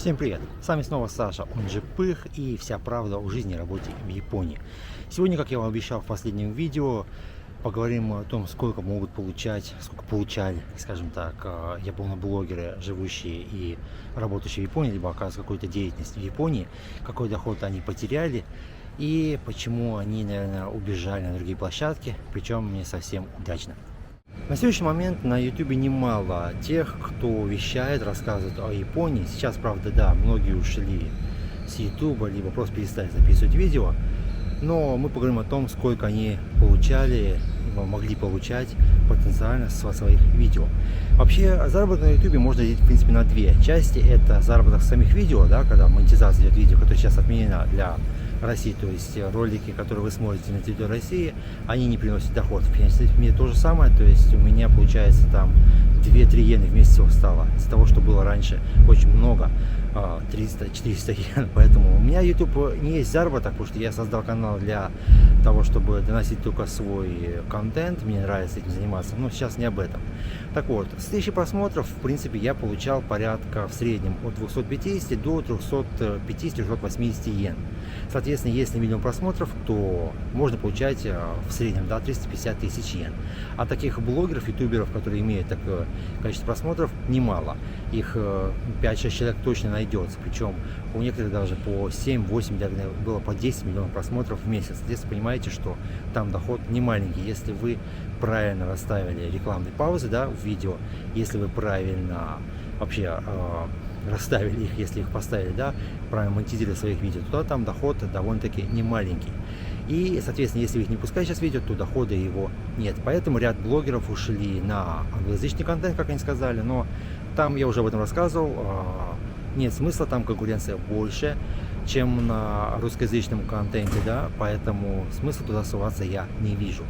Всем привет! С вами снова Саша, он же Пых, и вся правда о жизни и работе в Японии. Сегодня, как я вам обещал в последнем видео, поговорим о том, сколько могут получать, сколько получали, скажем так, японоблогеры, живущие и работающие в Японии, либо оказывают какую-то деятельность в Японии, какой доход они потеряли и почему они, наверное, убежали на другие площадки, причем не совсем удачно. На следующий момент на YouTube немало тех, кто вещает, рассказывает о Японии. Сейчас, правда, да, многие ушли с YouTube, либо просто перестали записывать видео. Но мы поговорим о том, сколько они получали, либо могли получать потенциально со своих видео. Вообще, заработок на YouTube можно делить, в принципе, на две части. Это заработок самих видео, да, когда монетизация идет видео, которая сейчас отменена для России, то есть ролики, которые вы смотрите на территории России, они не приносят доход. В принципе, мне то же самое, то есть у меня получается там 2-3 иены в месяц стало, из того, что было раньше очень много, 300-400 иен, поэтому у меня YouTube не есть заработок, потому что я создал канал для того, чтобы доносить только свой контент, мне нравится этим заниматься, но сейчас не об этом. Так вот, с 1000 просмотров, в принципе, я получал порядка в среднем от 250 до 350-380 иен. Соответственно, если миллион просмотров, то можно получать в среднем, да, 350 тысяч иен. А таких блогеров, ютуберов, которые имеют такое количество просмотров, немало. Их 5-6 человек точно найдется. Причем у некоторых даже по 7-8, было по 10 миллионов просмотров в месяц. Здесь понимаете, что там доход не маленький. Если вы правильно расставили рекламные паузы, да, в видео, если вы правильно вообще расставили их, если их поставили, да, правильно монетизировали своих видео, то там доход довольно-таки не маленький. И, соответственно, если вы их не пускаете сейчас видео, то дохода его нет. Поэтому ряд блогеров ушли на англоязычный контент, как они сказали, но там я уже об этом рассказывал, нет смысла, там конкуренция больше, чем на русскоязычном контенте, да, поэтому смысла туда соваться я не вижу.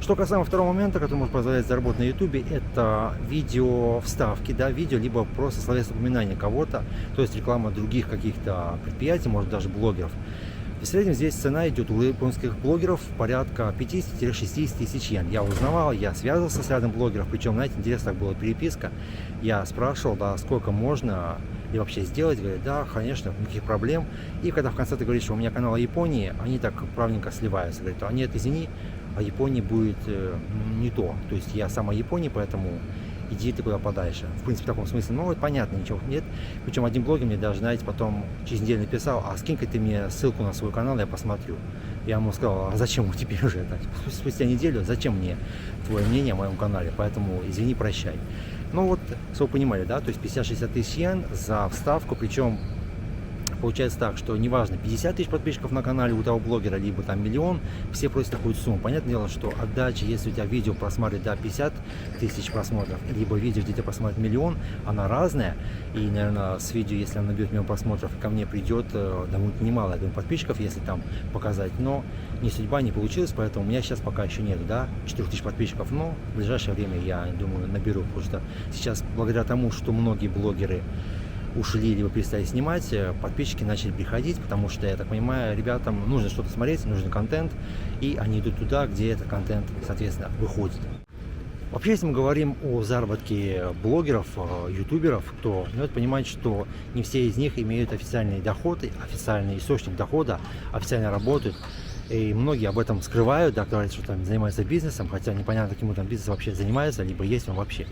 Что касаемо второго момента, который может позволять заработать на YouTube, это видео вставки, да, видео, либо просто словесное упоминание кого-то, то есть реклама других каких-то предприятий, может даже блогеров. В среднем здесь цена идет у японских блогеров порядка 50-60 тысяч йен. Я узнавал, я связывался с рядом блогеров, причем, знаете, интересно, так была переписка. Я спрашивал, да, сколько можно и вообще сделать, говорят, да, конечно, никаких проблем. И когда в конце ты говоришь, что у меня канал о Японии, они так правильненько сливаются, говорят, а нет, извини, о Японии будет не то. То есть я сам о Японии, поэтому иди ты куда подальше. В принципе, в таком смысле, ну вот понятно, ничего нет. Причем один блогер мне даже, знаете, потом через неделю написал, а скинь-ка ты мне ссылку на свой канал, я посмотрю. Я ему сказал, а зачем тебе уже это? Спустя неделю, зачем мне твое мнение о моем канале? Поэтому извини, прощай. Ну вот, чтобы вы понимали, да, то есть 50-60 тысяч йен за вставку, причем получается так, что неважно, 50 тысяч подписчиков на канале у того блогера, либо там миллион, все просят такую сумму. Понятное дело, что отдача, если у тебя видео просматривает, да, 50 тысяч просмотров, либо видео, где тебя просматривает миллион, она разная. И, наверное, с видео, если она наберет миллион просмотров, ко мне придет довольно немало, я думаю, подписчиков, если там показать. Но не судьба, не получилось, поэтому у меня сейчас пока еще нет, да, 4000 подписчиков, но в ближайшее время я думаю наберу, потому что сейчас, благодаря тому, что многие блогеры ушли либо перестали снимать, подписчики начали приходить, потому что, я так понимаю, ребятам нужно что-то смотреть, нужен контент, и они идут туда, где этот контент, соответственно, выходит. Вообще, если мы говорим о заработке блогеров, ютуберов, то надо понимать, что не все из них имеют официальные доходы, официальный источник дохода, официально работают. И многие об этом скрывают, да, говорят, что там занимаются бизнесом, хотя непонятно, каким там бизнесом вообще занимается, либо есть он вообще.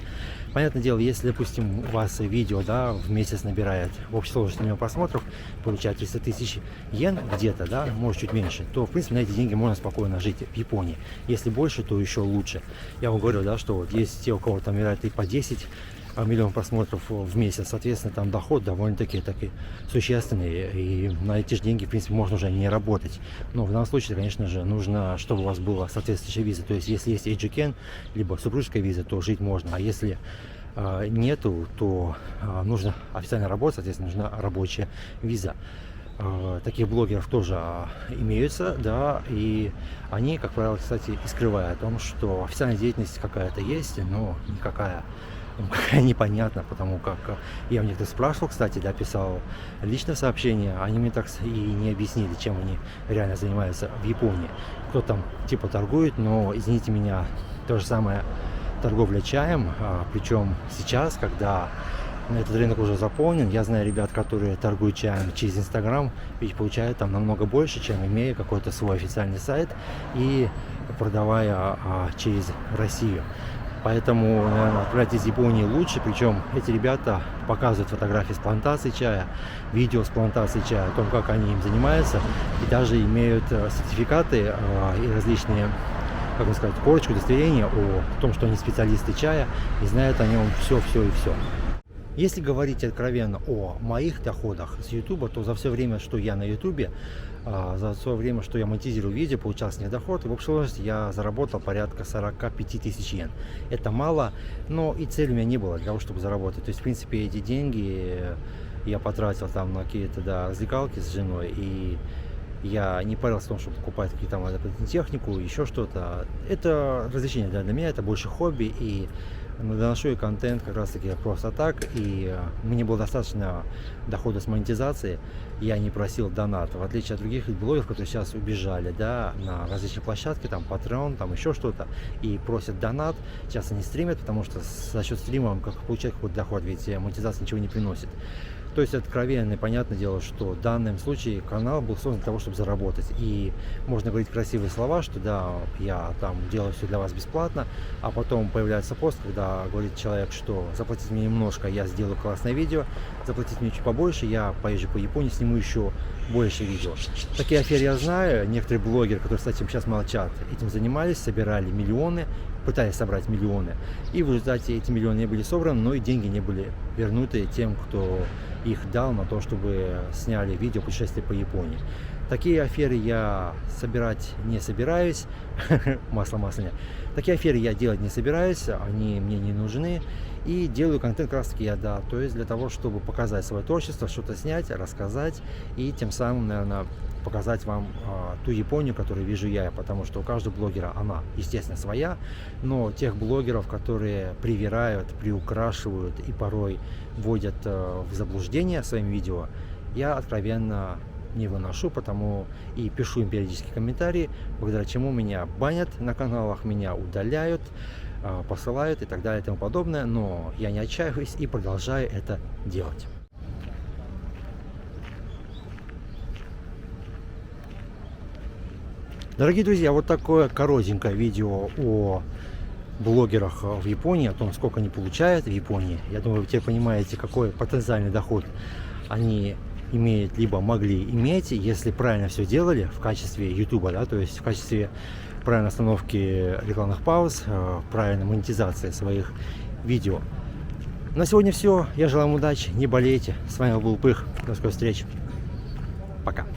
Понятное дело, если, допустим, у вас видео, да, в месяц набирает в общей сложности миллион просмотров, получает 300 тысяч йен где-то, да, может чуть меньше, то, в принципе, на эти деньги можно спокойно жить в Японии. Если больше, то еще лучше. Я вам говорю, да, что вот есть те, у кого там набирает и по 10 миллион просмотров в месяц, соответственно, там доход довольно-таки существенный, и на эти же деньги, в принципе, можно уже не работать. Но в данном случае, конечно же, нужно, чтобы у вас была соответствующая виза. То есть, если есть Эйджикен, либо супружеская виза, то жить можно, а если нету, то нужно официально работать, соответственно, нужна рабочая виза. Таких блогеров тоже имеются, да, и они, как правило, кстати, и скрывают о том, что официальная деятельность какая-то есть, но никакая. Какая непонятно, потому как я у них спрашивал, кстати, да, писал личное сообщение, они мне так и не объяснили, чем они реально занимаются в Японии. Кто там типа торгует, но, извините меня, то же самое торговля чаем, причем сейчас, когда Этот рынок уже заполнен. Я знаю ребят, которые торгуют чаем через Инстаграм, ведь получают там намного больше, чем имея какой-то свой официальный сайт и продавая через Россию. Поэтому, наверное, отправлять из Японии лучше. Причем эти ребята показывают фотографии с плантации чая, видео с плантации чая, о том, как они им занимаются. И даже имеют сертификаты и различные, как бы сказать, корочку, удостоверения о том, что они специалисты чая и знают о нем все и все. Если говорить откровенно о моих доходах с YouTube, то за все время, что я на YouTube, за все время, что я монетизирую видео, получал с них доход, и в общей сложности я заработал порядка 45 тысяч йен. Это мало, но и цель у меня не было для того, чтобы заработать. То есть, в принципе, эти деньги я потратил там на какие-то развлекалки с женой, и я не парился в том, чтобы покупать какие-то там технику, еще что-то. Это развлечение для меня, это больше хобби, и доношу я контент как раз таки просто так, и мне было достаточно дохода с монетизации, я не просил донат, в отличие от других блогеров, которые сейчас убежали, да, на различные площадки, там Patreon, там еще что-то, и просят донат. Сейчас они стримят, потому что за счет стрима как получать какой-то доход, ведь монетизация ничего не приносит. То есть откровенно и понятное дело, что в данном случае канал был создан для того, чтобы заработать. И можно говорить красивые слова, что да, я там делаю все для вас бесплатно, а потом появляется пост, когда говорит человек, что заплатите мне немножко, я сделаю классное видео, заплатите мне чуть побольше, я поезжу по Японии, сниму еще больше видео. Такие аферы я знаю, некоторые блогеры, которые, кстати, сейчас молчат, этим занимались, собирали миллионы, пытались собрать миллионы, и в результате эти миллионы не были собраны, но и деньги не были вернуты тем, кто их дал на то, чтобы сняли видео путешествия по Японии. Такие аферы я собирать не собираюсь, масло масляное. Такие аферы я делать не собираюсь, они мне не нужны. И делаю контент как раз таки я, да, то есть для того, чтобы показать свое творчество, что-то снять, рассказать и тем самым, наверное, показать вам ту Японию, которую вижу я, потому что у каждого блогера она, естественно, своя, но тех блогеров, которые привирают, приукрашивают и порой вводят в заблуждение своим видео, я откровенно не выношу, потому и пишу им периодически комментарии, благодаря чему меня банят на каналах, меня удаляют, посылают и так далее и тому подобное, но я не отчаиваюсь и продолжаю это делать. Дорогие друзья, вот такое коротенькое видео о блогерах в Японии, о том, сколько они получают в Японии. Я думаю, вы теперь понимаете, какой потенциальный доход они имеют, либо могли иметь, если правильно все делали в качестве YouTube, да, то есть в качестве правильной остановки рекламных пауз, правильной монетизации своих видео. На сегодня все. Я желаю вам удачи, не болейте. С вами был Пых. До скорой встречи. Пока.